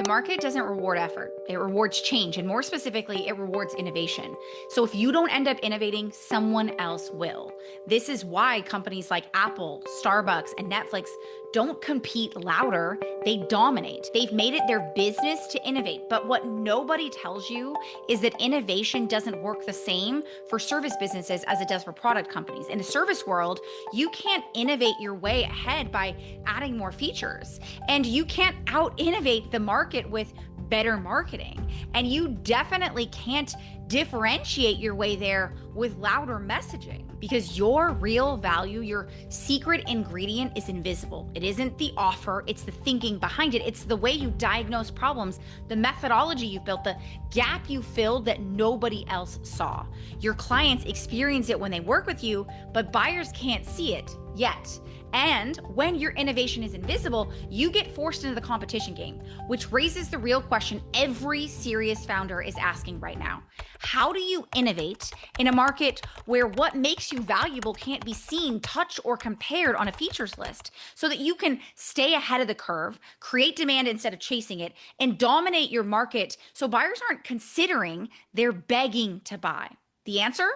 market doesn't reward effort. It rewards change, and more specifically, it rewards innovation. So if you don't end up innovating, someone else will. This is why companies like Apple, Starbucks, and Netflix don't compete louder, they dominate. They've made it their business to innovate. But what nobody tells you is that innovation doesn't work the same for service businesses as it does for product companies. In the service world, you can't innovate your way ahead by adding more features. And you can't out-innovate the market with better marketing. And you definitely can't differentiate your way there with louder messaging, because your real value, your secret ingredient, is invisible. It isn't the offer, it's the thinking behind it. It's the way you diagnose problems, the methodology you've built, the gap you filled that nobody else saw. Your clients experience it when they work with you, but buyers can't see it yet. And when your innovation is invisible, you get forced into the competition game, which raises the real question every serious founder is asking right now. How do you innovate in a market where what makes you valuable can't be seen, touched, or compared on a features list, so that you can stay ahead of the curve, create demand instead of chasing it, and dominate your market so buyers aren't considering, they're begging to buy? The answer?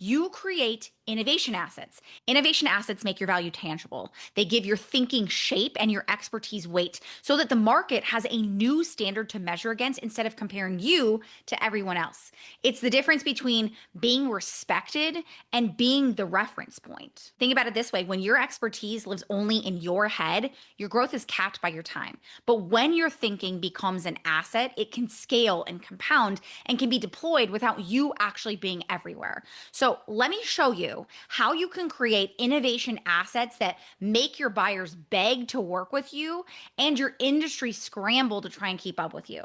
You create innovation assets. Innovation assets make your value tangible. They give your thinking shape and your expertise weight so that the market has a new standard to measure against instead of comparing you to everyone else. It's the difference between being respected and being the reference point. Think about it this way. When your expertise lives only in your head, your growth is capped by your time. But when your thinking becomes an asset, it can scale and compound and can be deployed without you actually being everywhere. So let me show you how you can create innovation assets that make your buyers beg to work with you and your industry scramble to try and keep up with you.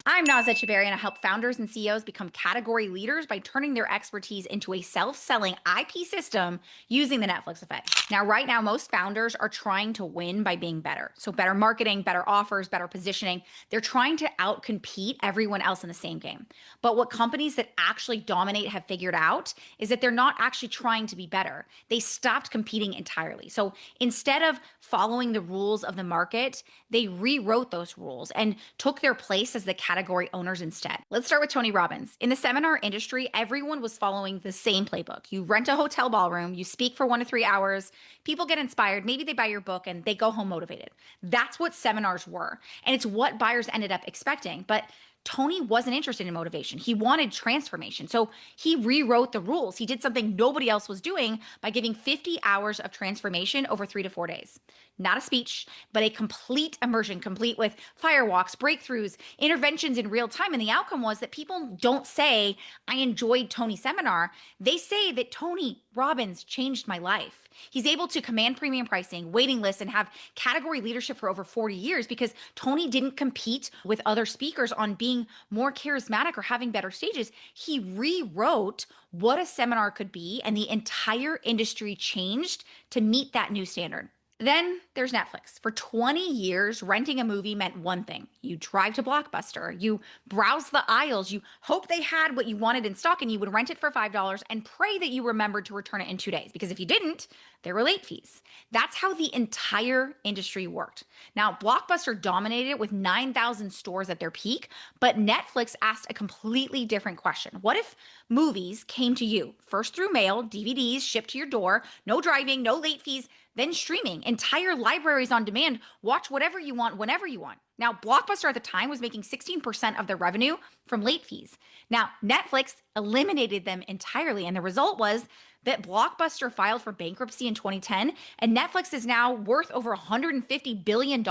I'm Nas Echeverria, and I help founders and CEOs become category leaders by turning their expertise into a self-selling IP system using the Netflix effect. Now, right now, most founders are trying to win by being better. So better marketing, better offers, better positioning. They're trying to outcompete everyone else in the same game. But what companies that actually dominate have figured out is that they're not actually trying to be better. They stopped competing entirely. So instead of following the rules of the market, they rewrote those rules and took their place as the category owners instead. Let's start with Tony Robbins. In the seminar industry, everyone was following the same playbook. You rent a hotel ballroom, you speak for 1 to 3 hours, people get inspired, maybe they buy your book and they go home motivated. That's what seminars were. And it's what buyers ended up expecting. But Tony wasn't interested in motivation. He wanted transformation. So he rewrote the rules. He did something nobody else was doing by giving 50 hours of transformation over 3 to 4 days. Not a speech, but a complete immersion, complete with firewalks, breakthroughs, interventions in real time. And the outcome was that people don't say, I enjoyed Tony's seminar. They say that Tony Robbins changed my life. He's able to command premium pricing, waiting lists, and have category leadership for over 40 years because Tony didn't compete with other speakers on being more charismatic or having better stages. He rewrote what a seminar could be, and the entire industry changed to meet that new standard. Then there's Netflix. For 20 years, renting a movie meant one thing. You drive to Blockbuster, you browse the aisles, you hope they had what you wanted in stock, and you would rent it for $5 and pray that you remembered to return it in 2 days. Because if you didn't, there were late fees. That's how the entire industry worked. Now, Blockbuster dominated it with 9,000 stores at their peak, but Netflix asked a completely different question. What if movies came to you, first through mail, DVDs shipped to your door, no driving, no late fees, then streaming, entire libraries on demand, watch whatever you want, whenever you want. Now, Blockbuster at the time was making 16% of their revenue from late fees. Now, Netflix eliminated them entirely, and the result was that Blockbuster filed for bankruptcy in 2010, and Netflix is now worth over $150 billion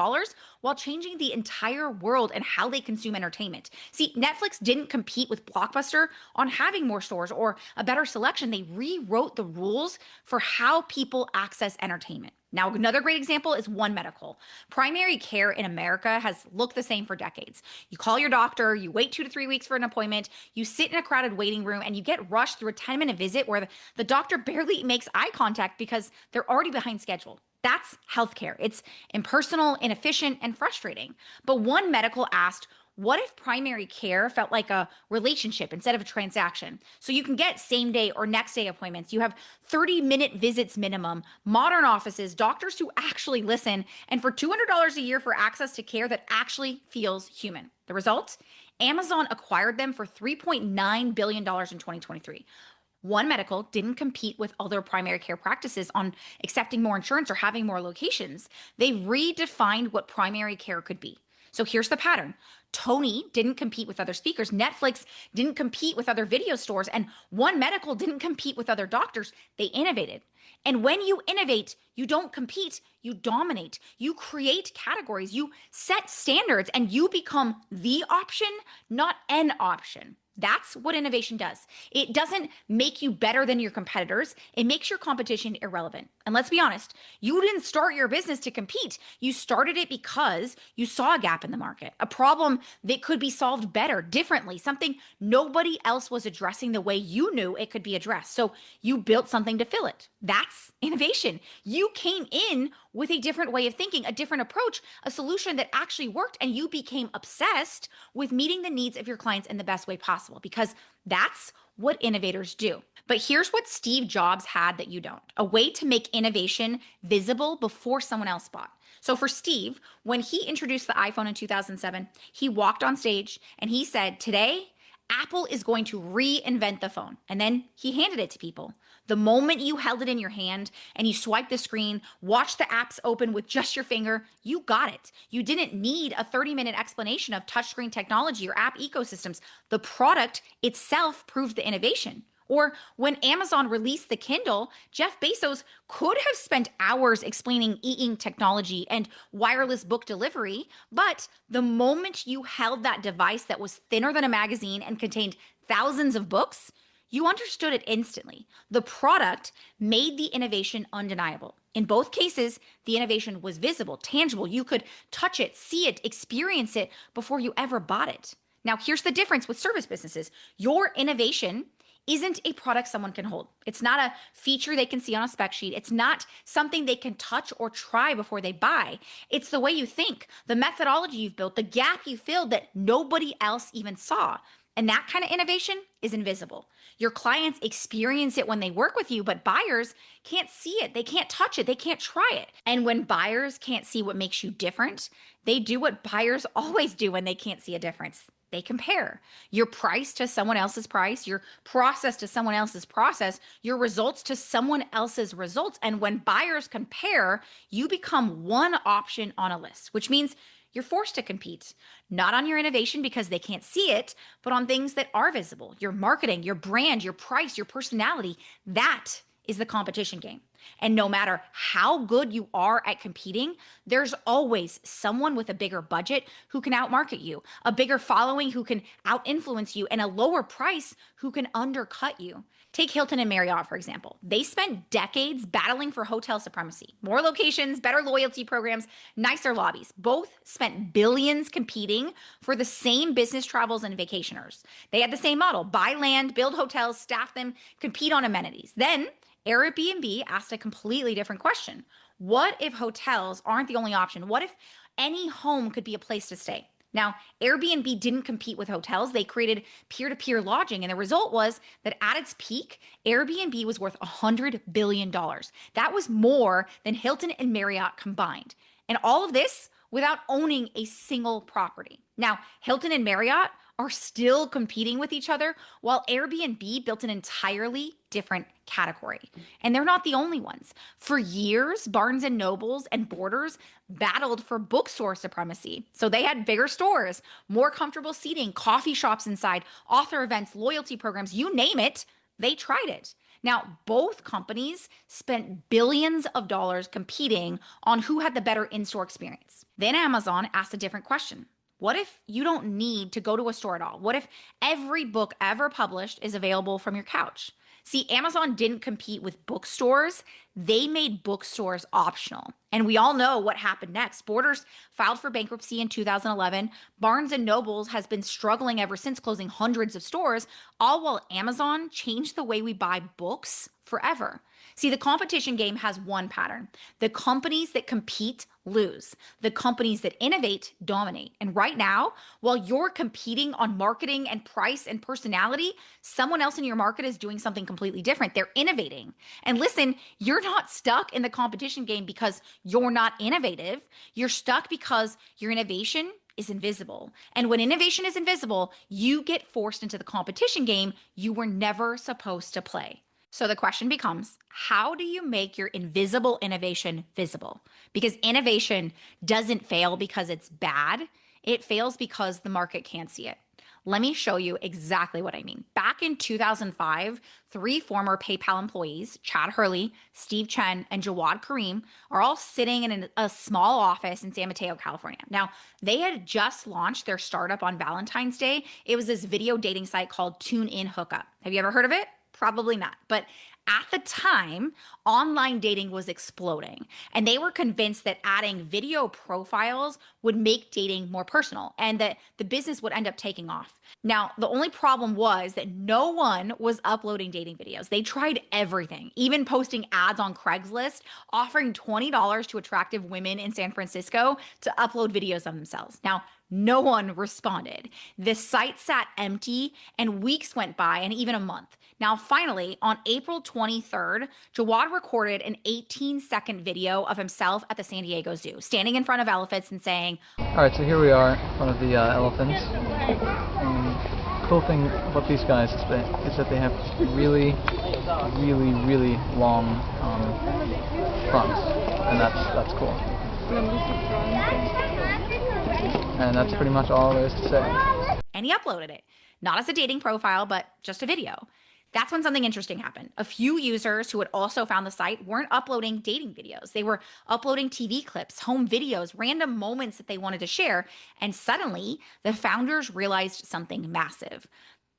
while changing the entire world and how they consume entertainment. See, Netflix didn't compete with Blockbuster on having more stores or a better selection. They rewrote the rules for how people access entertainment. Now, another great example is One Medical. Primary care in America has looked the same for decades. You call your doctor, you wait 2 to 3 weeks for an appointment, you sit in a crowded waiting room, and you get rushed through a 10-minute visit where the doctor barely makes eye contact because they're already behind schedule. That's healthcare. It's impersonal, inefficient, and frustrating. But One Medical asked, What if primary care felt like a relationship instead of a transaction? So you can get same day or next day appointments. You have 30-minute visits minimum, modern offices, doctors who actually listen, and for $200 a year for access to care that actually feels human. The result? Amazon acquired them for $3.9 billion in 2023. One Medical didn't compete with other primary care practices on accepting more insurance or having more locations. They redefined what primary care could be. So here's the pattern. Tony didn't compete with other speakers. Netflix didn't compete with other video stores. And One Medical didn't compete with other doctors. They innovated. And when you innovate, you don't compete, you dominate. You create categories, you set standards, and you become the option, not an option. That's what innovation does. It doesn't make you better than your competitors. It makes your competition irrelevant. And let's be honest, you didn't start your business to compete. You started it because you saw a gap in the market, a problem that could be solved better, differently, something nobody else was addressing the way you knew it could be addressed. So you built something to fill it. That's innovation. You came in with a different way of thinking, a different approach, a solution that actually worked, and you became obsessed with meeting the needs of your clients in the best way possible, because that's what innovators do. But here's what Steve Jobs had that you don't: a way to make innovation visible before someone else bought. So for Steve, when he introduced the iPhone in 2007, he walked on stage and he said, "Today, Apple is going to reinvent the phone." And then he handed it to people. The moment you held it in your hand and you swiped the screen, watched the apps open with just your finger, you got it. You didn't need a 30-minute explanation of touchscreen technology or app ecosystems. The product itself proved the innovation. Or when Amazon released the Kindle, Jeff Bezos could have spent hours explaining e-ink technology and wireless book delivery, but the moment you held that device that was thinner than a magazine and contained thousands of books, you understood it instantly. The product made the innovation undeniable. In both cases, the innovation was visible, tangible. You could touch it, see it, experience it before you ever bought it. Now, here's the difference with service businesses. Your innovation isn't a product someone can hold. It's not a feature they can see on a spec sheet. It's not something they can touch or try before they buy. It's the way you think, the methodology you've built, the gap you filled that nobody else even saw. And that kind of innovation is invisible. Your clients experience it when they work with you, but buyers can't see it. They can't touch it. They can't try it. And when buyers can't see what makes you different, they do what buyers always do when they can't see a difference. They compare your price to someone else's price, your process to someone else's process, your results to someone else's results. And when buyers compare, you become one option on a list, which means you're forced to compete, not on your innovation because they can't see it, but on things that are visible: your marketing, your brand, your price, your personality. That is the competition game. And no matter how good you are at competing, there's always someone with a bigger budget who can outmarket you, a bigger following who can out-influence you, and a lower price who can undercut you. Take Hilton and Marriott, for example. They spent decades battling for hotel supremacy: more locations, better loyalty programs, nicer lobbies. Both spent billions competing for the same business travels and vacationers. They had the same model: buy land, build hotels, staff them, compete on amenities. Then Airbnb asked a completely different question. What if hotels aren't the only option? What if any home could be a place to stay? Now, Airbnb didn't compete with hotels. They created peer-to-peer lodging. And the result was that at its peak, Airbnb was worth $100 billion. That was more than Hilton and Marriott combined. And all of this without owning a single property. Now, Hilton and Marriott are still competing with each other, while Airbnb built an entirely different category. And they're not the only ones. For years, Barnes and Nobles and Borders battled for bookstore supremacy. So they had bigger stores, more comfortable seating, coffee shops inside, author events, loyalty programs, you name it, they tried it. Now, both companies spent billions of dollars competing on who had the better in-store experience. Then Amazon asked a different question. What if you don't need to go to a store at all? What if every book ever published is available from your couch? See, Amazon didn't compete with bookstores. They made bookstores optional. And we all know what happened next. Borders filed for bankruptcy in 2011. Barnes and Nobles has been struggling ever since, closing hundreds of stores, all while Amazon changed the way we buy books forever. See, the competition game has one pattern. The companies that compete lose. The companies that innovate dominate. And right now, while you're competing on marketing and price and personality, someone else in your market is doing something completely different. They're innovating. And listen, you're not stuck in the competition game because you're not innovative. You're stuck because your innovation is invisible. And when innovation is invisible, you get forced into the competition game you were never supposed to play. So the question becomes, how do you make your invisible innovation visible? Because innovation doesn't fail because it's bad. It fails because the market can't see it. Let me show you exactly what I mean. Back in 2005, three former PayPal employees, Chad Hurley, Steve Chen, and Jawad Karim, are all sitting in a small office in San Mateo, California. Now, they had just launched their startup on Valentine's Day. It was this video dating site called Tune In Hookup. Have you ever heard of it? Probably not. But at the time, online dating was exploding, and they were convinced that adding video profiles would make dating more personal and that the business would end up taking off. Now, the only problem was that no one was uploading dating videos. They tried everything, even posting ads on Craigslist, offering $20 to attractive women in San Francisco to upload videos of themselves. Now, no one responded. The site sat empty, and weeks went by, and even a month. Now, finally, on April 23rd, Jawad recorded an 18-second video of himself at the San Diego Zoo, standing in front of elephants and saying, "All right, so here we are in front of the elephants. Cool thing about these guys is that they have really, really long fronts, and that's cool. And that's pretty much all there is to say." And he uploaded it, not as a dating profile, but just a video. That's when something interesting happened. A few users who had also found the site weren't uploading dating videos. They were uploading TV clips, home videos, random moments that they wanted to share. And suddenly, the founders realized something massive.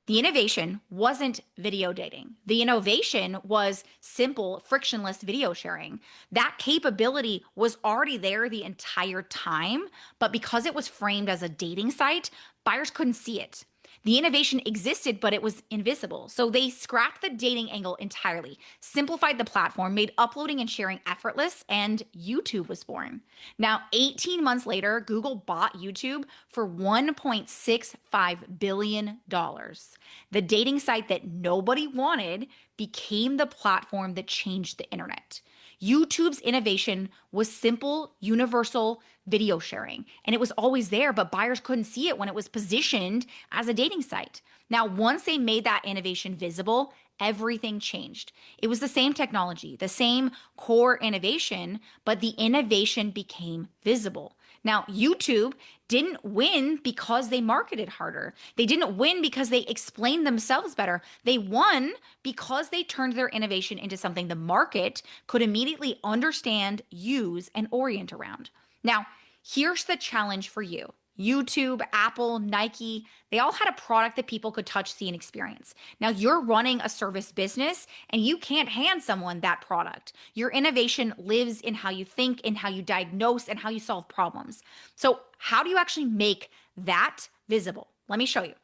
The innovation wasn't video dating. The innovation was simple, frictionless video sharing. That capability was already there the entire time, but because it was framed as a dating site, buyers couldn't see it. The innovation existed, but it was invisible. So they scrapped the dating angle entirely, simplified the platform, made uploading and sharing effortless, and YouTube was born. Now, 18 months later, Google bought YouTube for $1.65 billion. The dating site that nobody wanted became the platform that changed the internet. YouTube's innovation was simple, universal video sharing, and it was always there, but buyers couldn't see it when it was positioned as a dating site. Now, once they made that innovation visible, everything changed. It was the same technology, the same core innovation, but the innovation became visible. Now, YouTube didn't win because they marketed harder. They didn't win because they explained themselves better. They won because they turned their innovation into something the market could immediately understand, use, and orient around. Now, here's the challenge for you. YouTube, Apple, Nike, they all had a product that people could touch, see, and experience. Now you're running a service business and you can't hand someone that product. Your innovation lives in how you think, in how you diagnose, and how you solve problems. So how do you actually make that visible? Let me show you.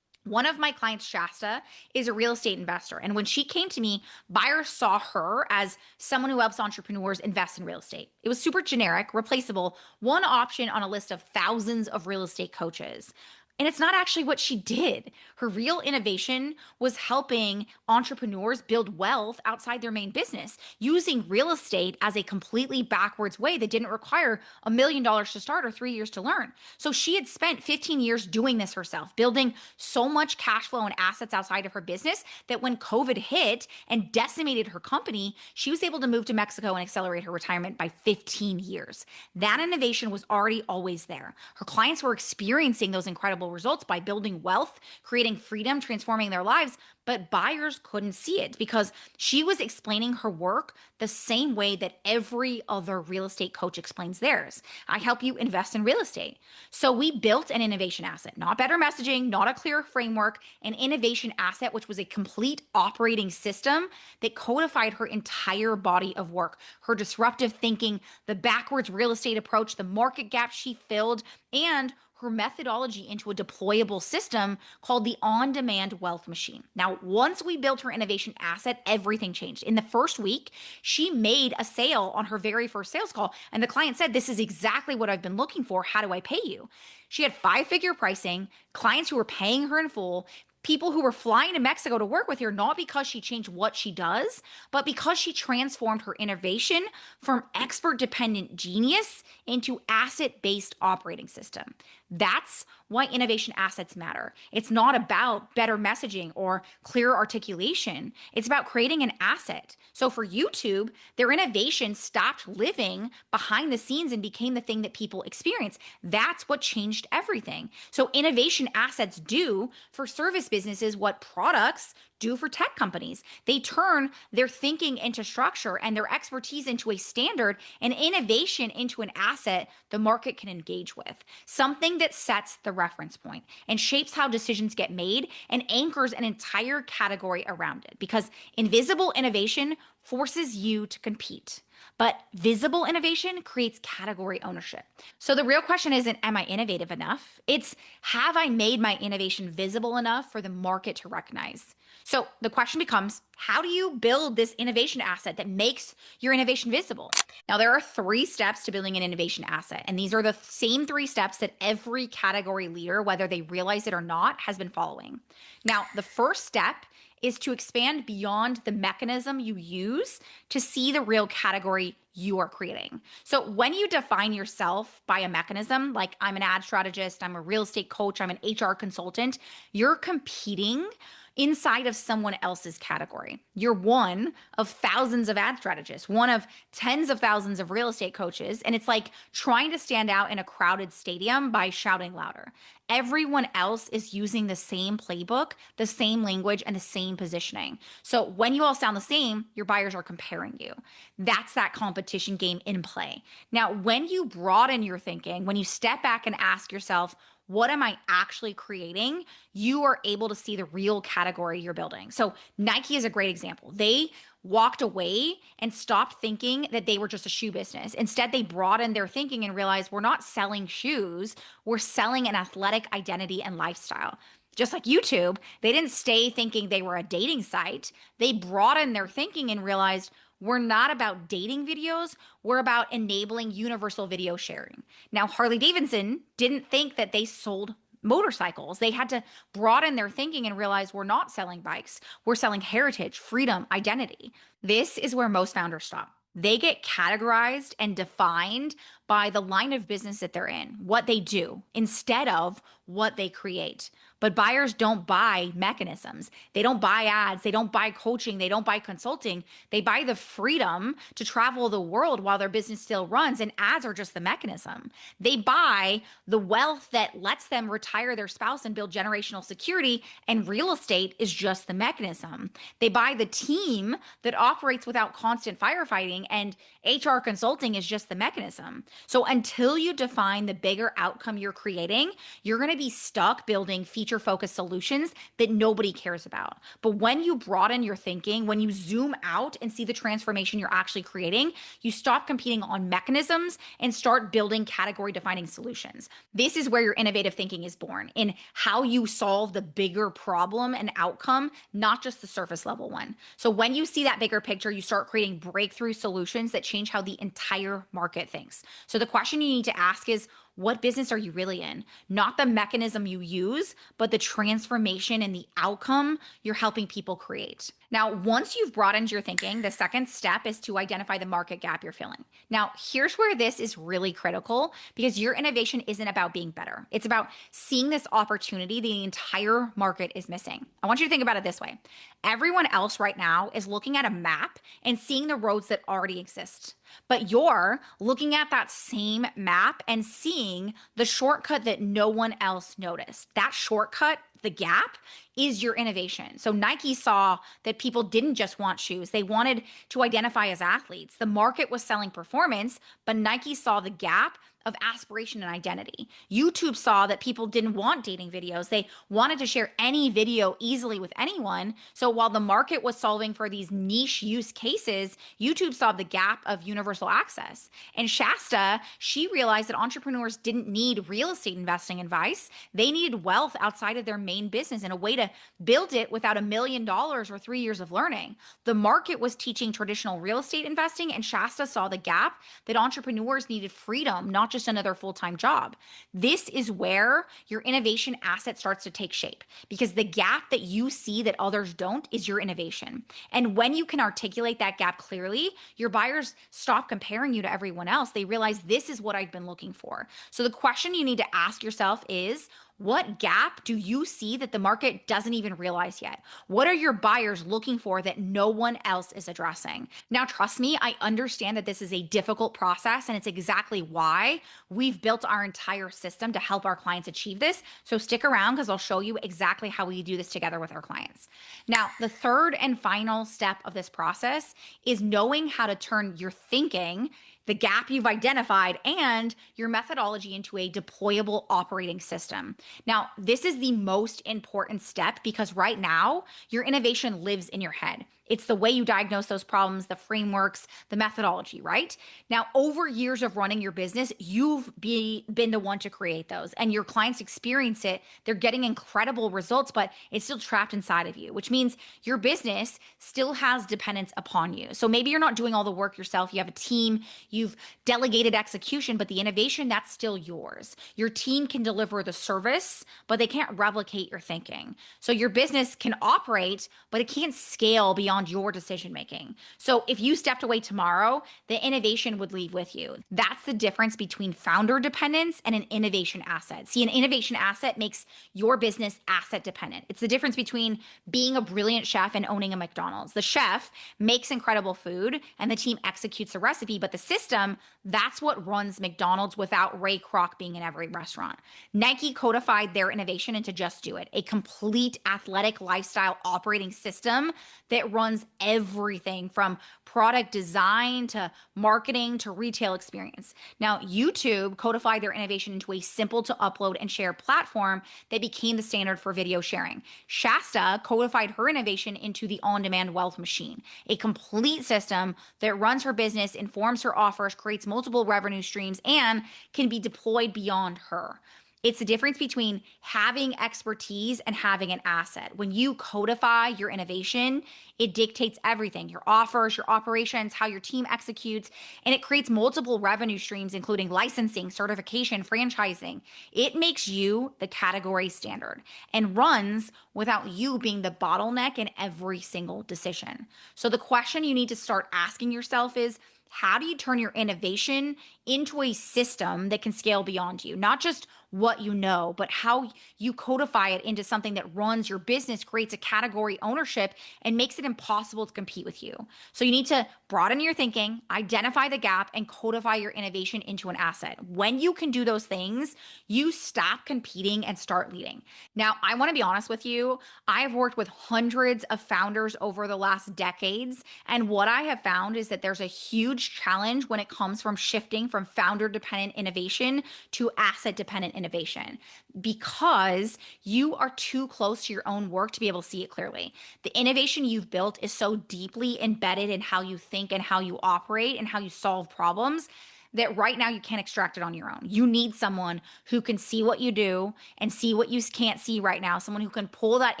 One of my clients, Shasta, is a real estate investor. And when she came to me, buyers saw her as someone who helps entrepreneurs invest in real estate. It was super generic, replaceable, one option on a list of thousands of real estate coaches. And it's not actually what she did. Her real innovation was helping entrepreneurs build wealth outside their main business, using real estate as a completely backwards way that didn't require $1 million to start or 3 years to learn. So she had spent 15 years doing this herself, building so much cash flow and assets outside of her business that when COVID hit and decimated her company, she was able to move to Mexico and accelerate her retirement by 15 years. That innovation was already always there. Her clients were experiencing those incredible results by building wealth, creating freedom, transforming their lives, but buyers couldn't see it because she was explaining her work the same way that every other real estate coach explains theirs. I help you invest in real estate. So we built an innovation asset, not better messaging, not a clear framework, an innovation asset, which was a complete operating system that codified her entire body of work, her disruptive thinking, the backwards real estate approach, the market gaps she filled, and her methodology into a deployable system called the on-demand wealth machine. Now, once we built her innovation asset, everything changed. In the first week, she made a sale on her very first sales call, and the client said, "This is exactly what I've been looking for. How do I pay you?" She had five-figure pricing, clients who were paying her in full, people who were flying to Mexico to work with her, not because she changed what she does, but because she transformed her innovation from expert dependent genius into asset based operating system. That's why innovation assets matter. It's not about better messaging or clear articulation. It's about creating an asset. So for YouTube, their innovation stopped living behind the scenes and became the thing that people experience. That's what changed everything. So innovation assets do for service businesses what products do for tech companies. They turn their thinking into structure and their expertise into a standard and innovation into an asset the market can engage with. Something that sets the reference point and shapes how decisions get made and anchors an entire category around it. Because invisible innovation forces you to compete. But visible innovation creates category ownership. So the real question isn't, am I innovative enough? It's, have I made my innovation visible enough for the market to recognize? So the question becomes, how do you build this innovation asset that makes your innovation visible? Now, there are 3 steps to building an innovation asset, and these are the same 3 steps that every category leader, whether they realize it or not, has been following. Now, the first step is to expand beyond the mechanism you use to see the real category you are creating. So when you define yourself by a mechanism, like I'm an ad strategist, I'm a real estate coach, I'm an HR consultant, you're competing inside of someone else's category. You're one of thousands of ad strategists, one of tens of thousands of real estate coaches, and it's like trying to stand out in a crowded stadium by shouting louder. Everyone else is using the same playbook, the same language, and the same positioning. So when you all sound the same, your buyers are comparing you. That's that competition game in play. Now, when you broaden your thinking, when you step back and ask yourself, what am I actually creating? You are able to see the real category you're building. So Nike is a great example. They walked away and stopped thinking that they were just a shoe business. Instead, they broadened their thinking and realized we're not selling shoes, we're selling an athletic identity and lifestyle. Just like YouTube, they didn't stay thinking they were a dating site. They broadened their thinking and realized we're not about dating videos. We're about enabling universal video sharing. Now, Harley Davidson didn't think that they sold motorcycles. They had to broaden their thinking and realize we're not selling bikes. We're selling heritage, freedom, identity. This is where most founders stop. They get categorized and defined by the line of business that they're in, what they do, instead of what they create. But buyers don't buy mechanisms. They don't buy ads. They don't buy coaching. They don't buy consulting. They buy the freedom to travel the world while their business still runs, and ads are just the mechanism. They buy the wealth that lets them retire their spouse and build generational security, and real estate is just the mechanism. They buy the team that operates without constant firefighting, and HR consulting is just the mechanism. So until you define the bigger outcome you're creating, you're going to be stuck building feature-focused solutions that nobody cares about. But when you broaden your thinking, when you zoom out and see the transformation you're actually creating, you stop competing on mechanisms and start building category-defining solutions. This is where your innovative thinking is born, in how you solve the bigger problem and outcome, not just the surface level one. So when you see that bigger picture, you start creating breakthrough solutions that change how the entire market thinks. So the question you need to ask is, what business are you really in? Not the mechanism you use, but the transformation and the outcome you're helping people create. Now, once you've broadened your thinking, the second step is to identify the market gap you're filling. Now, here's where this is really critical, because your innovation isn't about being better. It's about seeing this opportunity the entire market is missing. I want you to think about it this way. Everyone else right now is looking at a map and seeing the roads that already exist. But you're looking at that same map and seeing the shortcut that no one else noticed. That shortcut, the gap, is your innovation. So Nike saw that people didn't just want shoes. They wanted to identify as athletes. The market was selling performance, but Nike saw the gap of aspiration and identity. YouTube saw that people didn't want dating videos. They wanted to share any video easily with anyone. So while the market was solving for these niche use cases, YouTube saw the gap of universal access. And Shasta, she realized that entrepreneurs didn't need real estate investing advice. They needed wealth outside of their main business and a way to build it without $1 million or 3 years of learning. The market was teaching traditional real estate investing, and Shasta saw the gap that entrepreneurs needed freedom, not just another full-time job. This is where your innovation asset starts to take shape, because the gap that you see that others don't is your innovation. And when you can articulate that gap clearly, your buyers stop comparing you to everyone else. They realize this is what I've been looking for. So the question you need to ask yourself is, what gap do you see that the market doesn't even realize yet? What are your buyers looking for that no one else is addressing? Now, trust me, I understand that this is a difficult process, and it's exactly why we've built our entire system to help our clients achieve this. So stick around, because I'll show you exactly how we do this together with our clients. Now, the third and final step of this process is knowing how to turn your thinking, the gap you've identified, and your methodology into a deployable operating system. Now, this is the most important step, because right now, your innovation lives in your head. It's the way you diagnose those problems, the frameworks, the methodology, right? Now, over years of running your business, you've been the one to create those, and your clients experience it. They're getting incredible results, but it's still trapped inside of you, which means your business still has dependence upon you. So maybe you're not doing all the work yourself. You have a team, you've delegated execution, but the innovation, that's still yours. Your team can deliver the service, but they can't replicate your thinking. So your business can operate, but it can't scale beyond your decision making. So if you stepped away tomorrow, the innovation would leave with you. That's the difference between founder dependence and an innovation asset. See, an innovation asset makes your business asset dependent. It's the difference between being a brilliant chef and owning a McDonald's. The chef makes incredible food and the team executes the recipe, but the system, that's what runs McDonald's without Ray Kroc being in every restaurant. Nike codified their innovation into Just Do It, a complete athletic lifestyle operating system that runs everything from product design to marketing to retail experience. Now, YouTube codified their innovation into a simple to upload and share platform that became the standard for video sharing. Shasta codified her innovation into the on-demand wealth machine, a complete system that runs her business, informs her offers, creates multiple revenue streams, and can be deployed beyond her. It's the difference between having expertise and having an asset. When you codify your innovation, it dictates everything, your offers, your operations, how your team executes, and it creates multiple revenue streams, including licensing, certification, franchising. It makes you the category standard and runs without you being the bottleneck in every single decision. So the question you need to start asking yourself is, how do you turn your innovation into a system that can scale beyond you? Not just what you know, but how you codify it into something that runs your business, creates a category ownership, and makes it impossible to compete with you. So you need to broaden your thinking, identify the gap, and codify your innovation into an asset. When you can do those things, you stop competing and start leading. Now, I want to be honest with you. I've worked with hundreds of founders over the last decades, and what I have found is that there's a huge challenge when it comes from shifting from founder-dependent innovation to asset-dependent innovation, because you are too close to your own work to be able to see it clearly. The innovation you've built is so deeply embedded in how you think and how you operate and how you solve problems that right now you can't extract it on your own. You need someone who can see what you do and see what you can't see right now, someone who can pull that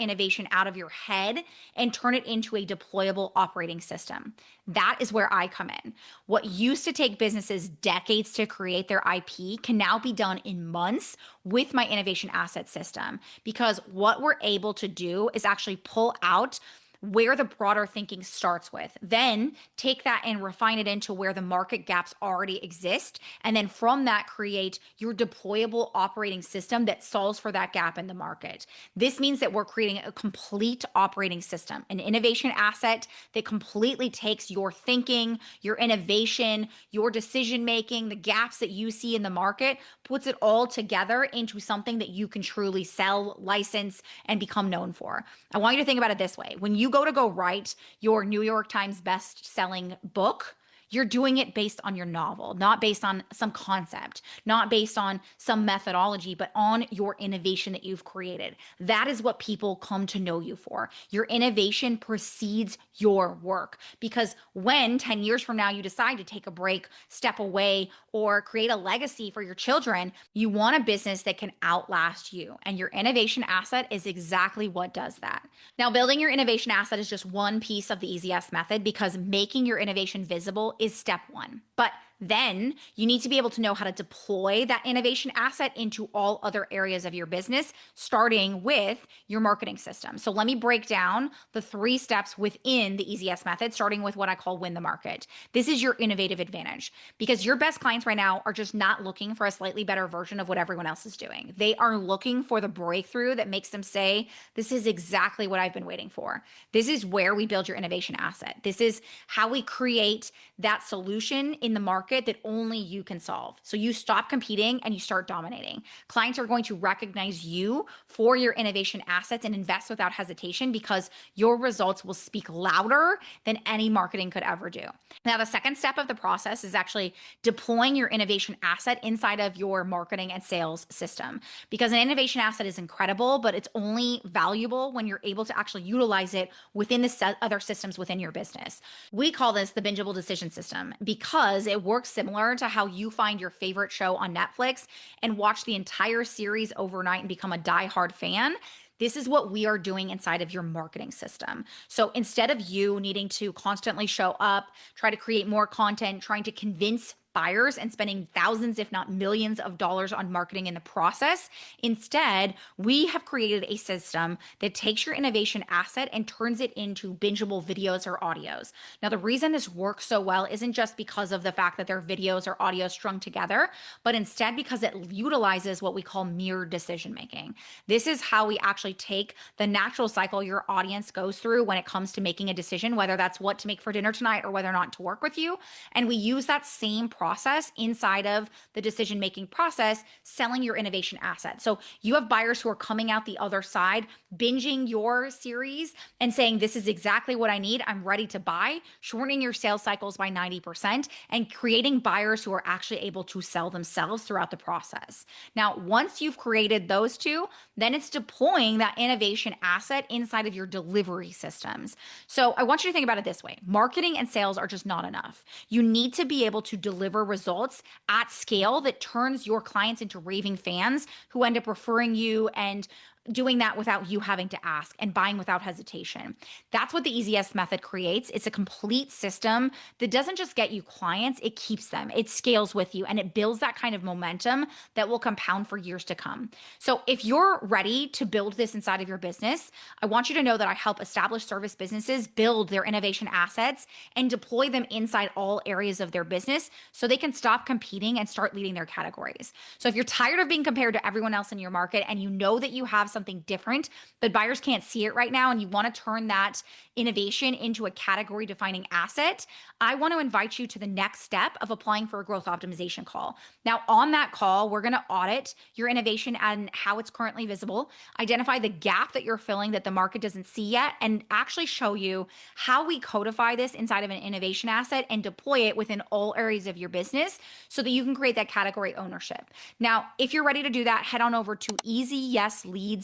innovation out of your head and turn it into a deployable operating system. That is where I come in. What used to take businesses decades to create their IP can now be done in months with my innovation asset system, because what we're able to do is actually pull out where the broader thinking starts with, then take that and refine it into where the market gaps already exist. And then from that, create your deployable operating system that solves for that gap in the market. This means that we're creating a complete operating system, an innovation asset that completely takes your thinking, your innovation, your decision-making, the gaps that you see in the market, puts it all together into something that you can truly sell, license, and become known for. I want you to think about it this way. When you go write your New York Times best-selling book, You're doing it based on your novel, not based on some concept, not based on some methodology, but on your innovation that you've created. That is what people come to know you for. Your innovation precedes your work, because when 10 years from now you decide to take a break, step away, or create a legacy for your children, you want a business that can outlast you. And your innovation asset is exactly what does that. Now, building your innovation asset is just one piece of the EasyS method, because making your innovation visible is step one. But then you need to be able to know how to deploy that innovation asset into all other areas of your business, starting with your marketing system. So let me break down the 3 steps within the EasyS method, starting with what I call win the market. This is your innovative advantage, because your best clients right now are just not looking for a slightly better version of what everyone else is doing. They are looking for the breakthrough that makes them say, this is exactly what I've been waiting for. This is where we build your innovation asset. This is how we create that solution in the market that only you can solve. So you stop competing and you start dominating. Clients are going to recognize you for your innovation assets and invest without hesitation, because your results will speak louder than any marketing could ever do. Now, the second step of the process is actually deploying your innovation asset inside of your marketing and sales system, because an innovation asset is incredible, but it's only valuable when you're able to actually utilize it within the other systems within your business. We call this the bingeable decision system, because it works similar to how you find your favorite show on Netflix and watch the entire series overnight and become a diehard fan. This is what we are doing inside of your marketing system. So instead of you needing to constantly show up, try to create more content, trying to convince buyers and spending thousands, if not millions of dollars on marketing in the process, instead, we have created a system that takes your innovation asset and turns it into bingeable videos or audios. Now, the reason this works so well isn't just because of the fact that they're videos or audios strung together, but instead because it utilizes what we call mirrored decision making. This is how we actually take the natural cycle your audience goes through when it comes to making a decision, whether that's what to make for dinner tonight or whether or not to work with you. And we use that same process inside of the decision-making process, selling your innovation asset. So you have buyers who are coming out the other side, binging your series and saying, this is exactly what I need, I'm ready to buy, shortening your sales cycles by 90% and creating buyers who are actually able to sell themselves throughout the process. Now, once you've created those two, then it's deploying that innovation asset inside of your delivery systems. So I want you to think about it this way. Marketing and sales are just not enough. You need to be able to deliver results at scale that turns your clients into raving fans who end up referring you and doing that without you having to ask and buying without hesitation. That's what the EasyS method creates. It's a complete system that doesn't just get you clients, it keeps them, it scales with you, and it builds that kind of momentum that will compound for years to come. So if you're ready to build this inside of your business, I want you to know that I help established service businesses build their innovation assets and deploy them inside all areas of their business so they can stop competing and start leading their categories. So if you're tired of being compared to everyone else in your market and you know that you have something different, but buyers can't see it right now, and you want to turn that innovation into a category defining asset, I want to invite you to the next step of applying for a growth optimization call. Now, on that call, we're going to audit your innovation and how it's currently visible, identify the gap that you're filling that the market doesn't see yet, and actually show you how we codify this inside of an innovation asset and deploy it within all areas of your business so that you can create that category ownership. Now, if you're ready to do that, head on over to easyesleads.com/call.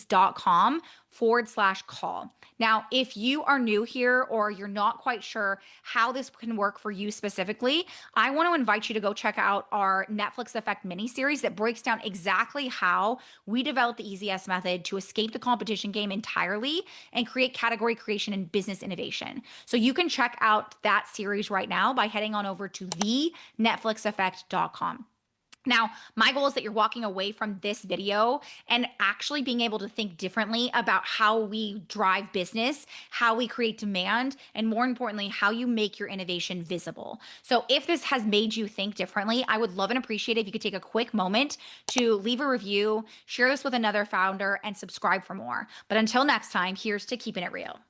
Now, if you are new here or you're not quite sure how this can work for you specifically, I want to invite you to go check out our Netflix Effect mini series that breaks down exactly how we developed the EasyS method to escape the competition game entirely and create category creation and business innovation. So you can check out that series right now by heading on over to thenetflixeffect.com. Now, my goal is that you're walking away from this video and actually being able to think differently about how we drive business, how we create demand, and more importantly, how you make your innovation visible. So if this has made you think differently, I would love and appreciate it if you could take a quick moment to leave a review, share this with another founder, and subscribe for more. But until next time, here's to keeping it real.